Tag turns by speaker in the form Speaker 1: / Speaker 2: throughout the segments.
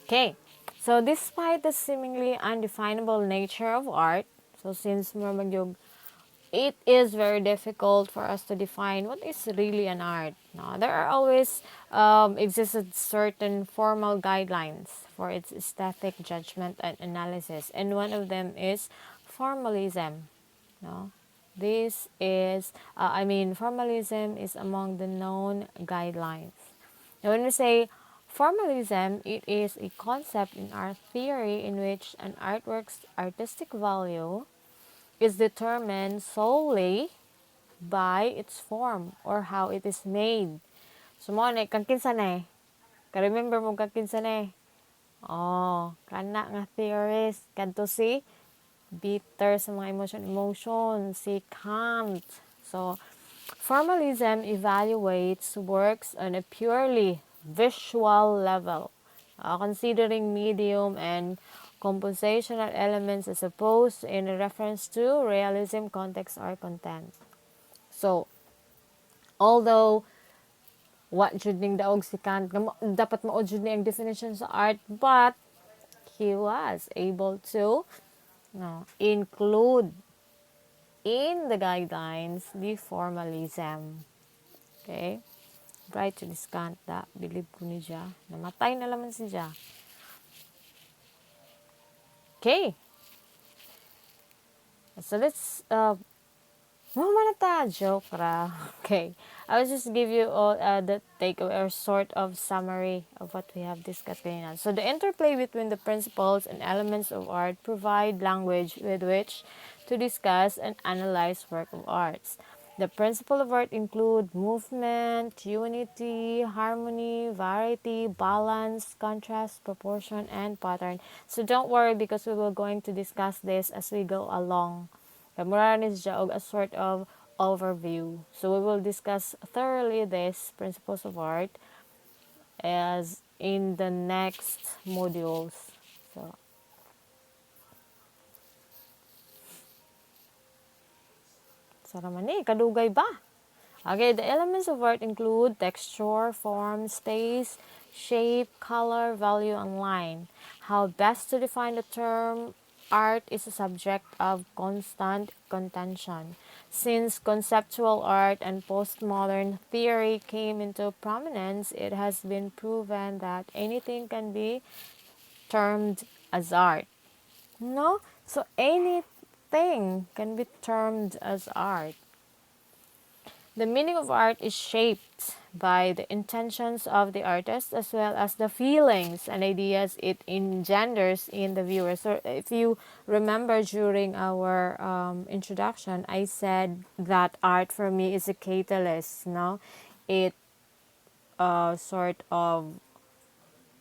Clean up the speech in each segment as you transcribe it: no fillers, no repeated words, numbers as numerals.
Speaker 1: Okay, so despite the seemingly undefinable nature of art, so since Murmagyog, it is very difficult for us to define what is really an art. Now, there are always existed certain formal guidelines for its aesthetic judgment and analysis, and one of them is formalism. No, this is, formalism is among the known guidelines. Now, when we say formalism, it is a concept in art theory in which an artwork's artistic value is determined solely by its form or how it is made. So, mo na, kang kinsa na eh. Ka-remember mo kang kinsa na eh. Oh, kana nga theorist. Kadto si bitter sa mga emotion, si Kant. So, formalism evaluates works on a purely visual level, considering medium and compositional elements as opposed in reference to realism, context, or content. So, although what jud ning daog si Kant, dapat mao jud ni ang definition sa art, but he was able to include in the guidelines the formalism. Okay? Right to this Kant da, believe ko ni siya. Namatay na laman si siya. Okay. So let's joke ra. Okay. I will just give you all the takeaway or sort of summary of what we have discussed kanina. So the interplay between the principles and elements of art provide language with which to discuss and analyze work of arts. The principles of art include movement, unity, harmony, variety, balance, contrast, proportion, and pattern. So don't worry because we will going to discuss this as we go along. Mura is a sort of overview. So we will discuss thoroughly these principles of art as in the next modules. So saraman ni kadugay ba? Okay, the elements of art include texture, form, space, shape, color, value, and line. How best to define the term art is a subject of constant contention. Since conceptual art and postmodern theory came into prominence, it has been proven that anything can be termed as art. No? So anything can be termed as art. The meaning of art is shaped by the intentions of the artist as well as the feelings and ideas it engenders in the viewer. So, if you remember during our introduction, I said that art for me is a catalyst. No, it sort of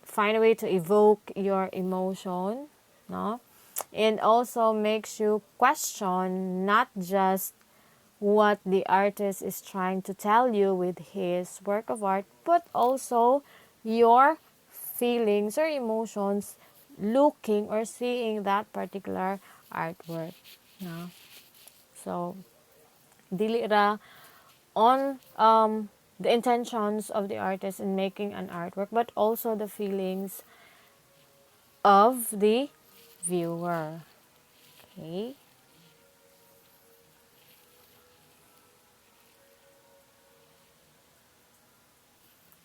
Speaker 1: find a way to evoke your emotion. No, and also makes you question not just what the artist is trying to tell you with his work of art, but also your feelings or emotions looking or seeing that particular artwork. No? So, dili ra on the intentions of the artist in making an artwork, but also the feelings of the viewer. Okay?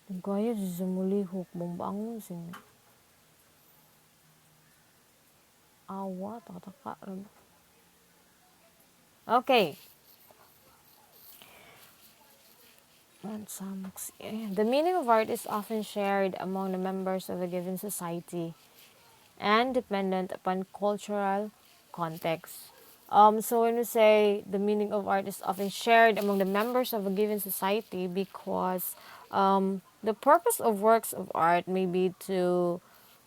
Speaker 1: Gaya sa mulihok, bumbang sin. Awa, taka. Okay. The meaning of art is often shared among the members of a given society and dependent upon cultural context. So when we say the meaning of art is often shared among the members of a given society because the purpose of works of art may be to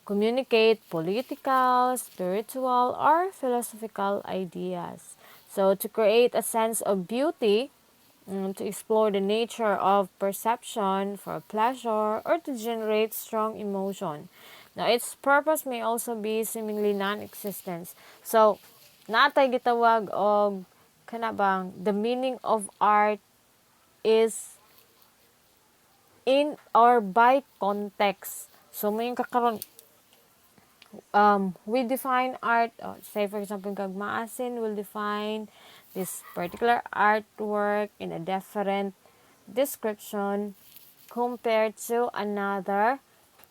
Speaker 1: communicate political, spiritual, or philosophical ideas. So to create a sense of beauty, to explore the nature of perception for pleasure, or to generate strong emotion. Now, its purpose may also be seemingly non-existence. So, natay gitawag og kanabang the meaning of art is in or by context. So, may kakaroon we define art, say for example, kag maasin will define this particular artwork in a different description compared to another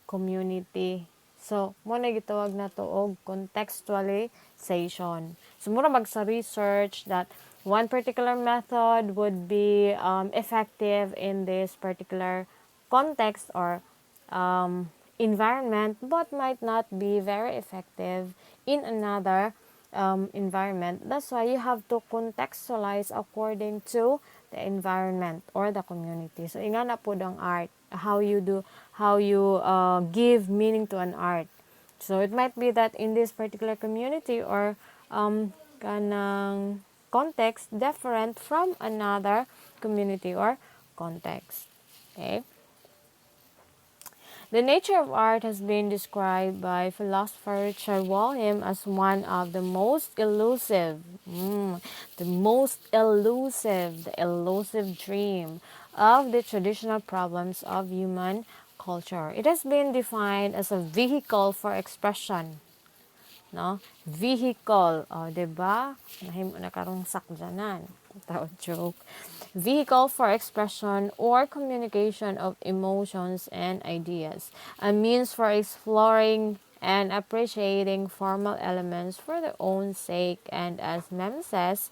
Speaker 1: community. So, mo na gitawag na to og contextualization. So, mura mag sa research that one particular method would be effective in this particular context or environment, but might not be very effective in another environment. That's why you have to contextualize according to the environment or the community. So, inga na po ang art, how you give meaning to an art. So, it might be that in this particular community or kanang context different from another community or context. Okay? The nature of art has been described by philosopher Richard Wallheim as one of the most elusive, the elusive dream of the traditional problems of human culture. It has been defined as a vehicle for expression, no? Vehicle, diba? Nahimo na karong sakjanan. Tawag joke. Vehicle for expression or communication of emotions and ideas. A means for exploring and appreciating formal elements for their own sake, and as Mem says,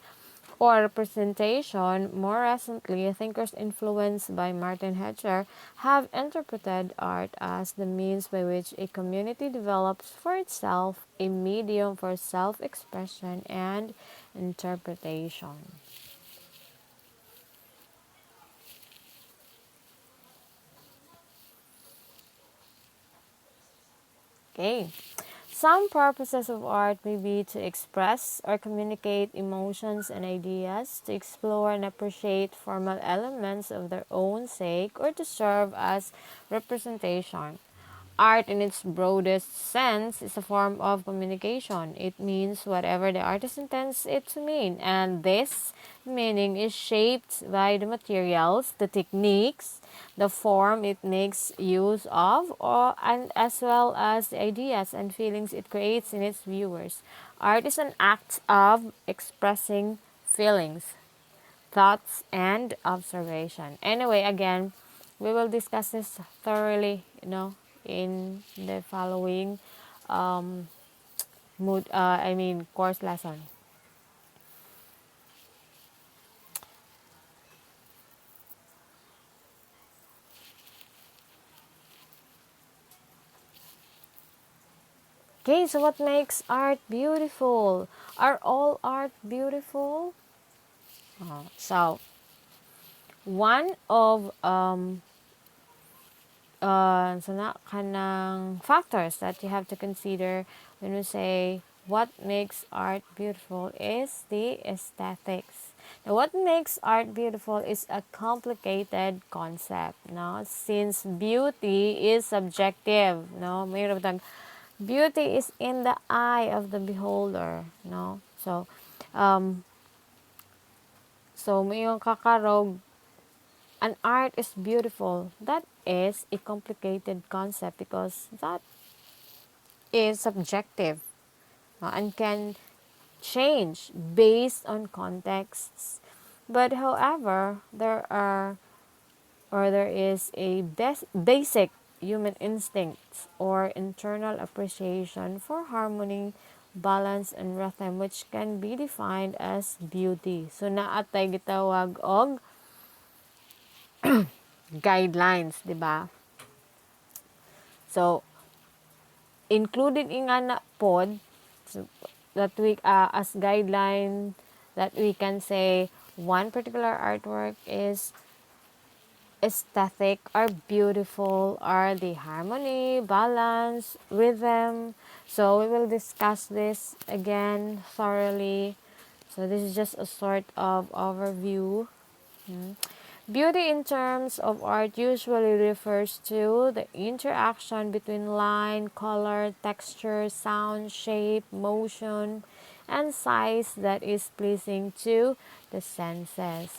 Speaker 1: or representation. More recently, thinkers influenced by Martin Heidegger have interpreted art as the means by which a community develops for itself a medium for self-expression and interpretation. Okay. Some purposes of art may be to express or communicate emotions and ideas, to explore and appreciate formal elements of their own sake, or to serve as representation. Art, in its broadest sense, is a form of communication. It means whatever the artist intends it to mean, and this meaning is shaped by the materials, the techniques, the form it makes use of, and as well as the ideas and feelings it creates in its viewers. Art is an act of expressing feelings, thoughts, and observation. Anyway, again, we will discuss this thoroughly, in the following um, course lesson. Okay, so what makes art beautiful? Are all art beautiful? So, one of kanang factors that you have to consider when we say what makes art beautiful is the aesthetics. Now, what makes art beautiful is a complicated concept, no? Since beauty is subjective, no? Mayroon tag beauty is in the eye of the beholder, no? Um, so mayong kakarog an art is beautiful. That is a complicated concept because that is subjective, and can change based on contexts. But however, there is a basic human instinct or internal appreciation for harmony, balance, and rhythm, which can be defined as beauty. So naatay gitawag og guidelines, di ba? So included in nga na pod, so that we as guideline that we can say one particular artwork is aesthetic or beautiful or the harmony, balance, rhythm. So we will discuss this again thoroughly. So this is just a sort of overview. Beauty in terms of art usually refers to the interaction between line, color, texture, sound, shape, motion, and size that is pleasing to the senses.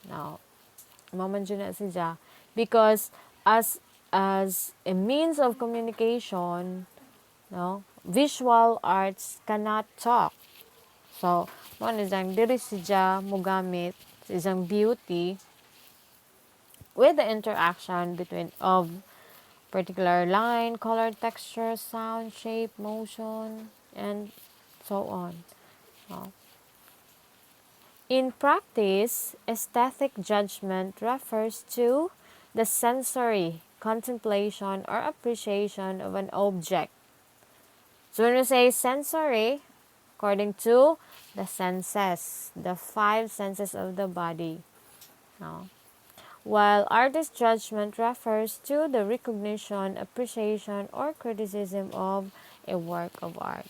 Speaker 1: Now, mamanjo na siya because as a means of communication, no, visual arts cannot talk. So, mo na dyan, diri siya mugamit sa isang beauty with the interaction between of particular line, color, texture, sound, shape, motion, and so on. No? In practice, aesthetic judgment refers to the sensory contemplation or appreciation of an object. So when we say sensory, according to the senses, the five senses of the body. No? While artist judgment refers to the recognition, appreciation, or criticism of a work of art.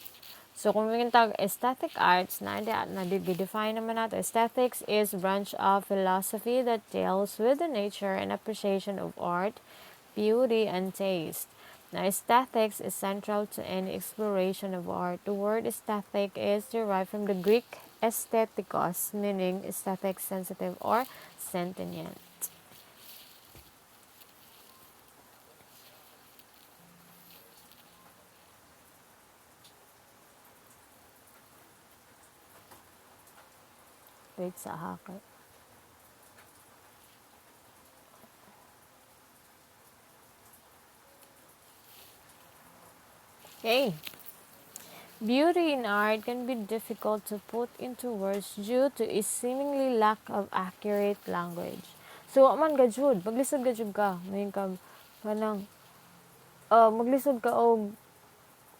Speaker 1: So kung tag aesthetic arts, na-define naman natin, aesthetics is branch of philosophy that deals with the nature and appreciation of art, beauty, and taste. Now, aesthetics is central to any exploration of art. The word aesthetic is derived from the Greek aesthetikos, meaning aesthetic, sensitive, or sentient. Wait sa hacker. Okay. Beauty in art can be difficult to put into words due to a seemingly lack of accurate language. So, man gajud, maglisod gajud ka. Ngayon ka, kanang, maglisod ka o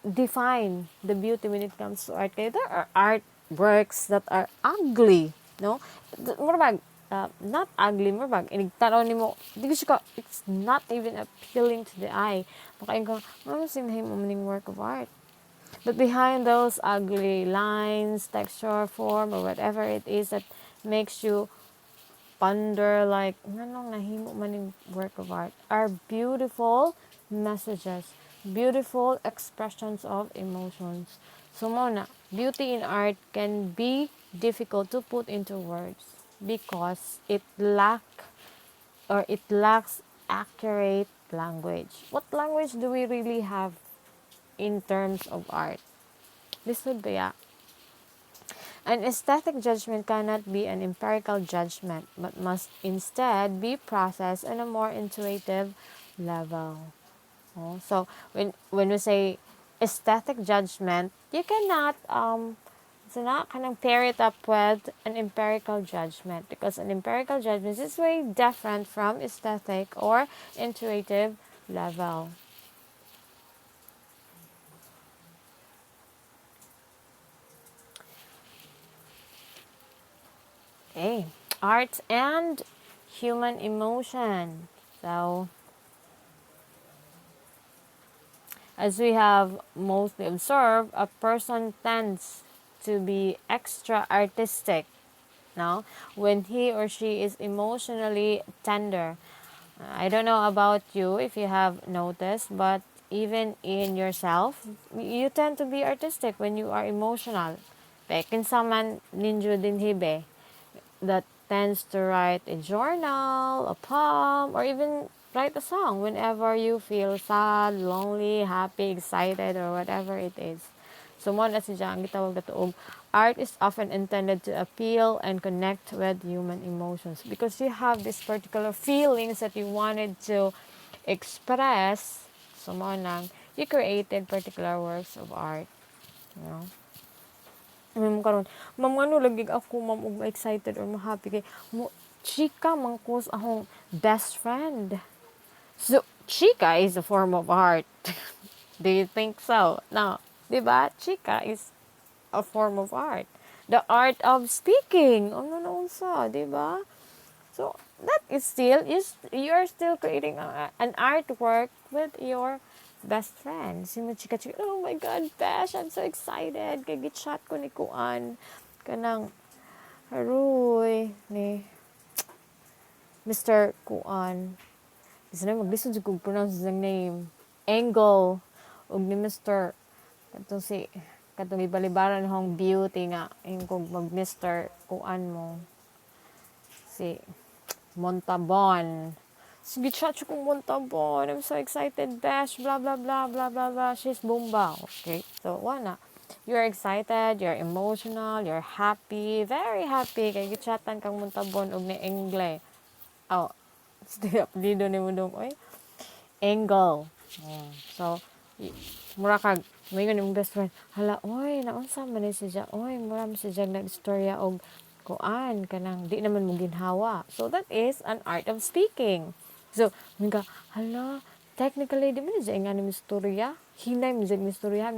Speaker 1: define the beauty when it comes to art. Kaya there are art works that are ugly, no? Murabag, not ugly, murabag, inigtanaw ni mo, di ko siya ka, it's not even appealing to the eye. Makain ka, ano sinahin mo maning work of art? But behind those ugly lines, texture, form, or whatever it is that makes you ponder like, nanong nahimo man yung work of art, are beautiful messages, beautiful expressions of emotions. So muna, beauty in art can be difficult to put into words because it lacks accurate language. What language do we really have in terms of art? This would be an aesthetic judgment cannot be an empirical judgment, but must instead be processed on a more intuitive level. Oh, so when we say aesthetic judgment, you cannot so not kind of pair it up with an empirical judgment because an empirical judgment is way different from aesthetic or intuitive level. Okay, art and human emotion. So, as we have mostly observed, a person tends to be extra artistic now when he or she is emotionally tender. I don't know about you if you have noticed, but even in yourself, you tend to be artistic when you are emotional. Pekin saman ninjo din hibe that tends to write a journal, a poem, or even write a song whenever you feel sad, lonely, happy, excited, or whatever it is. So, mo na siya ang gitawag na tuog. Art is often intended to appeal and connect with human emotions because you have this particular feelings that you wanted to express. So, mo nang you created particular works of art. You know? Ma'am karon, ma'am ano lagi ako ma'am og excited or mo happy kay mo chika man ko sa akong best friend. So chika is a form of art. Do you think so? No, 'di ba? Chika is a form of art. The art of speaking. Ano na unsa, 'di ba? So that is still you're still creating an artwork with your best friend. Si mo chika chika, oh my God, Besh, I'm so excited. Kay gitchat ko ni Kuan. Kanang, haruy, ni Mr. Kuan. Isa na mag-listen sa kong pronounce his name. Angle. Og ni Mr. Katong si, katong ibalibaran hong beauty nga. Yung kong mag-Mr. Kuan mo. Si Montabon. Sige, chat kong muntabon. I'm so excited, besh. Blah, blah, blah, blah, blah, blah. She's bomba. Okay. So, wala. You're excited, you're emotional, you're happy, very happy. Kaya gichatan kang muntabon og ni Engle. Oh, stay up. Dido ni mo dong, oy. Angle. So, mura kag, may yung best friend, hala, oy, naunsa man ni siya, oy, mura man siya nag-istorya og kuan, kanang, di naman mo ginhawa. So, that is an art of speaking. So, mga, hala, technically, di mo na siya nga ni istorya. Hinay mo siya ni istorya.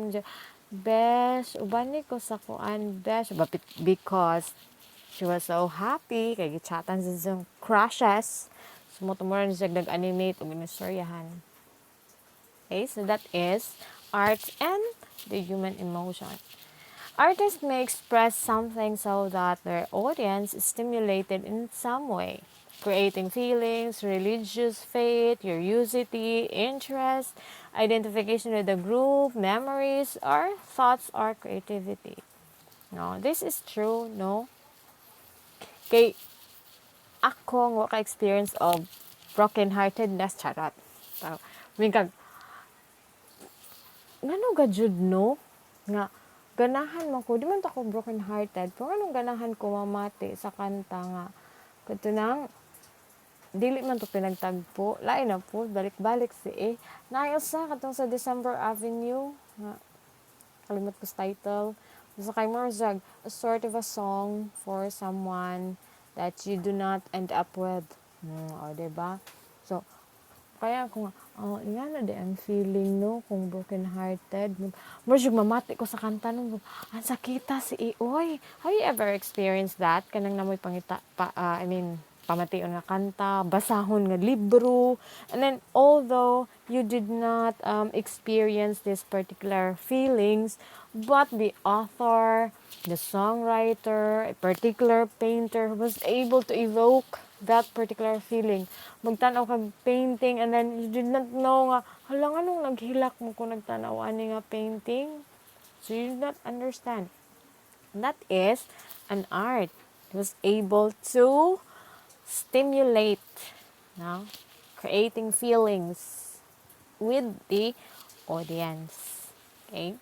Speaker 1: Besh, uban ni ko sa kuan, besh, because she was so happy, kay gichatan sa siyang crushes. Sumutumuran siya nag-animate o ginistoryahan. Okay, so that is art and the human emotion. Artists may express something so that their audience is stimulated in some way, creating feelings, religious faith, curiosity, interest, identification with the group, memories, or thoughts or creativity. No, this is true, no? Kay ako nga ka-experience of broken-heartedness, charot. So, kag ngano ga jud no nga ganahan man ko di man ta ko broken hearted pero anong ganahan ko mamati sa kanta nga katunang dili man to pinagtagpo lain na po balik-balik si naayos sa katong sa December Avenue nga kalimot ko sa title sa kay Morzag a sort of a song for someone that you do not end up with o diba so kaya ako nga, nga na di ang feeling, no, kung broken-hearted. Marjug mamati ko sa kanta nung, ang sakita si Ioy. Have you ever experienced that? Kanang namoy pamation nga kanta, basahon nga libro. And then, although you did not experience this particular feelings, but the author, the songwriter, a particular painter was able to evoke that particular feeling. Magtanaw kag painting and then you did not know nga, hala nga nung naghilak mo kung nagtanaw ani nga painting. So you did not understand. That is an art. It was able to stimulate, no? Creating feelings with the audience. Okay?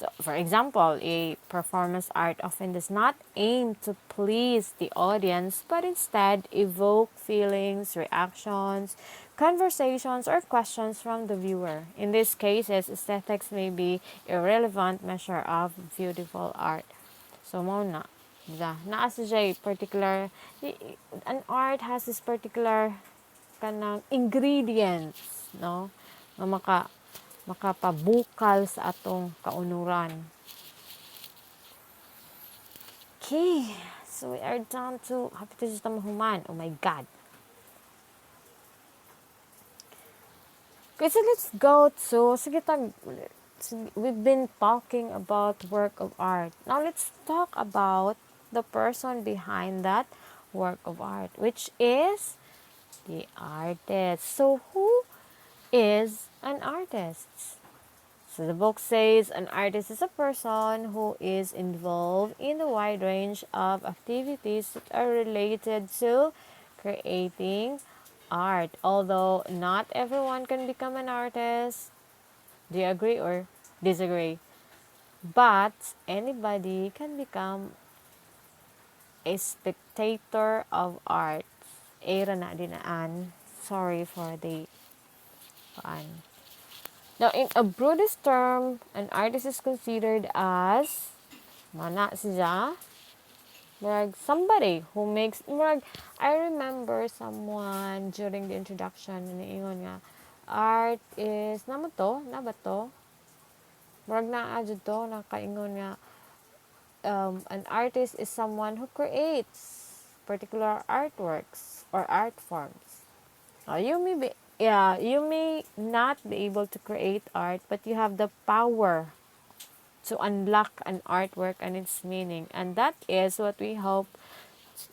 Speaker 1: So, for example, a performance art often does not aim to please the audience, but instead evoke feelings, reactions, conversations, or questions from the viewer. In these cases, aesthetics may be a relevant measure of beautiful art. So, mo na. Naa siya particular, an art has this particular kanang ingredients, no? Na makapabukal sa atong kaunuran. Okay, so we are down to happy to just mahuman. Oh my God. Okay, so let's go to we've been talking about work of art. Now let's talk about the person behind that work of art, which is the artist. So who is an artist? So the book says an artist is a person who is involved in a wide range of activities that are related to creating art. Although not everyone can become an artist. Do you agree or disagree? But anybody can become a spectator of art. Era na dinaan. Sorry for the fun. Now, in a Buddhist term, an artist is considered as mana siya, somebody who makes I remember someone during the introduction niingon nga art is na ba to? Naa jud to nakaingon nga an artist is someone who creates particular artworks or art forms. You may not be able to create art, but you have the power to unlock an artwork and its meaning. And that is what we hope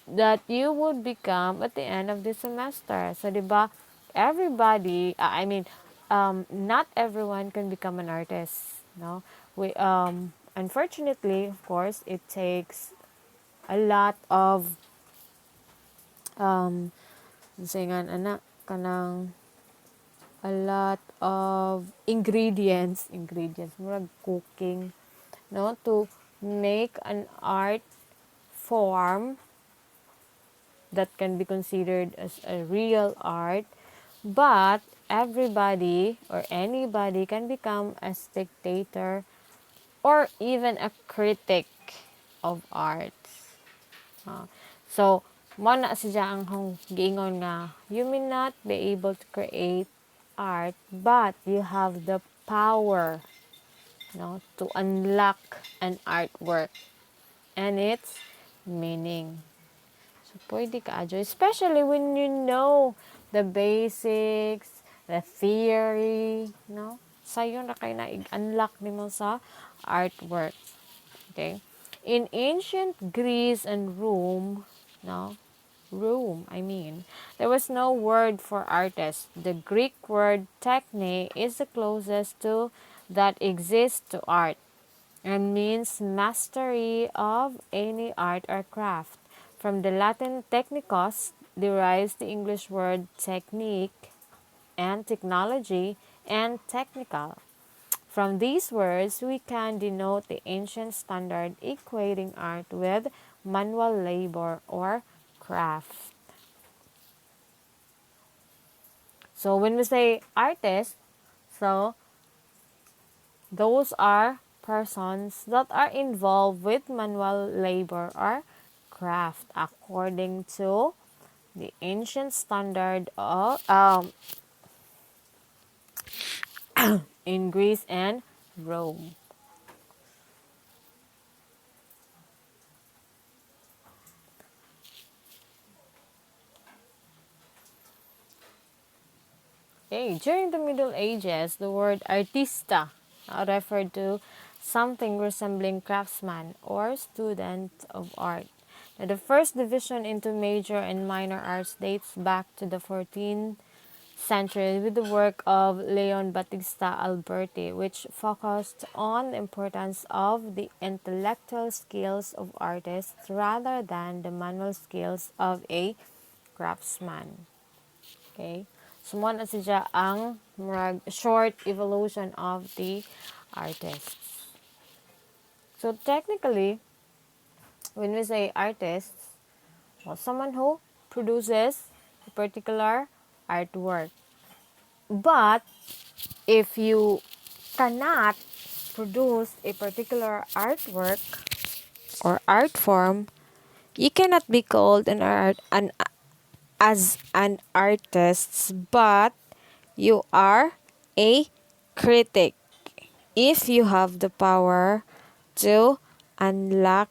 Speaker 1: that you would become at the end of the semester. So, diba, everybody, not everyone can become an artist, no? Unfortunately, of course, it takes a lot of, kanang a lot of ingredients, murag cooking, no, to make an art form that can be considered as a real art, but everybody or anybody can become a spectator or even a critic of arts. So, mo na siya ang giingon nga, you may not be able to create art, but you have the power, no, to unlock an artwork and its meaning. So, pwede ka adyo, especially when you know the basics, the theory, no? Sa'yo na kayo na i-unlock nimo sa artwork. Okay? In ancient Greece and Rome, no? There was no word for artist. The Greek word techne is the closest to that exists to art and means mastery of any art or craft. From the Latin technikos derives the English word technique and technology and technical. From these words, we can denote the ancient standard equating art with manual labor or craft. So when we say artist, so those are persons that are involved with manual labor or craft according to the ancient standard of in Greece and Rome. Okay, during the Middle Ages, the word artista referred to something resembling craftsman or student of art. Now, the first division into major and minor arts dates back to the 14th century with the work of Leon Battista Alberti, which focused on the importance of the intellectual skills of artists rather than the manual skills of a craftsman. Okay? So, mo na siya ang short evolution of the artists. So, technically, when we say artists, well, someone who produces a particular artwork. But, if you cannot produce a particular artwork or art form, you cannot be called as an artist, but you are a critic if you have the power to unlock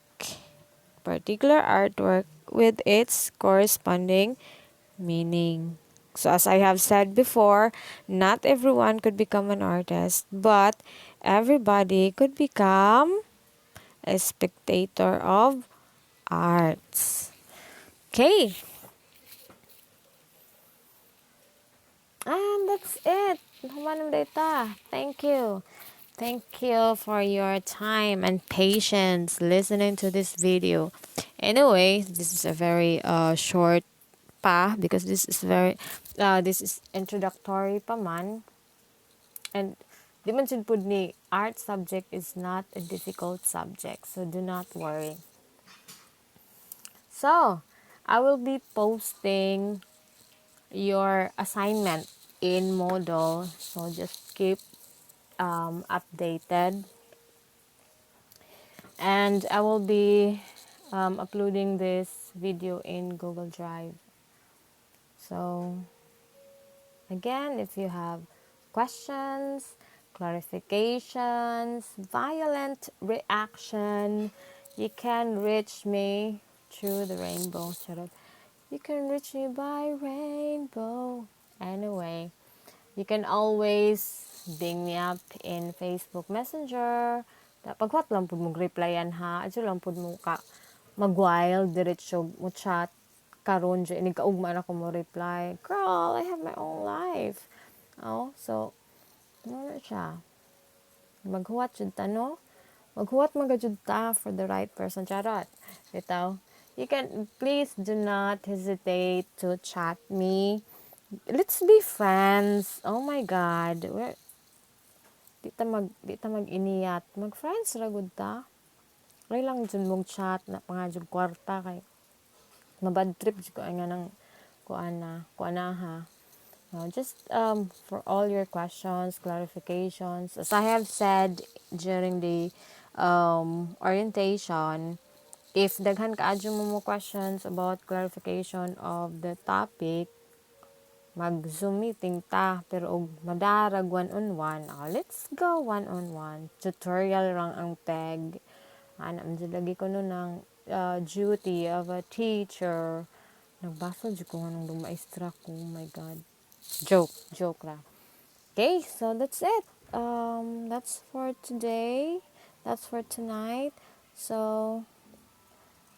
Speaker 1: particular artwork with its corresponding meaning. So as I have said before, not everyone could become an artist, but everybody could become a spectator of arts. Okay. And that's it. Humanong data. Thank you. Thank you for your time and patience listening to this video. Anyway, this is a very short pa because this is introductory pa man, and di man jud pud ni art subject is not a difficult subject, so do not worry. So, I will be posting your assignment in Moodle, so just keep updated, and I will be uploading this video in Google Drive. So again, if you have questions, clarifications, violent reaction, you can reach me through the rainbow. You can reach me by rainbow. Anyway, you can always bring me up in Facebook Messenger. Pagwat lang po mong replyan ha. Adyo lang po mo ka mag-wild, diretso mo chat. Karon dyan, kaugma na ko mo reply. Girl, I have my own life. Oh, so, ano na siya? Maghuwat jud ta, no? Maghuwat magajud ta for the right person. Charot. Bitaw. You can, please do not hesitate to chat me Let's be friends. Oh my God. Di ta mag-iniyat. Mag-friends ra gud ta. Kaya lang dyan mong chat na pangajog kwarta kay mabad trip jud ko ay nga nang kuana ha. No, just for all your questions, clarifications, as I have said during the orientation, if daghan kaadyo mo questions about clarification of the topic, mag-Zoom meeting ta, pero og madarag one-on-one, let's go one-on-one. Tutorial rang ang peg. Anam dyan lagi ko nun ng duty of a teacher. Nagbasa dyan ko nga nung dumaistra ko. Oh my God. Joke la. Okay, so that's it. That's for today. That's for tonight. So,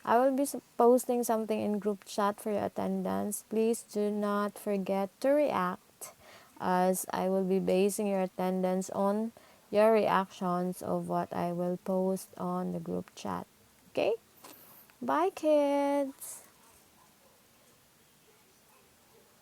Speaker 1: I will be posting something in group chat for your attendance. Please do not forget to react as I will be basing your attendance on your reactions of what I will post on the group chat. Okay? Bye, kids!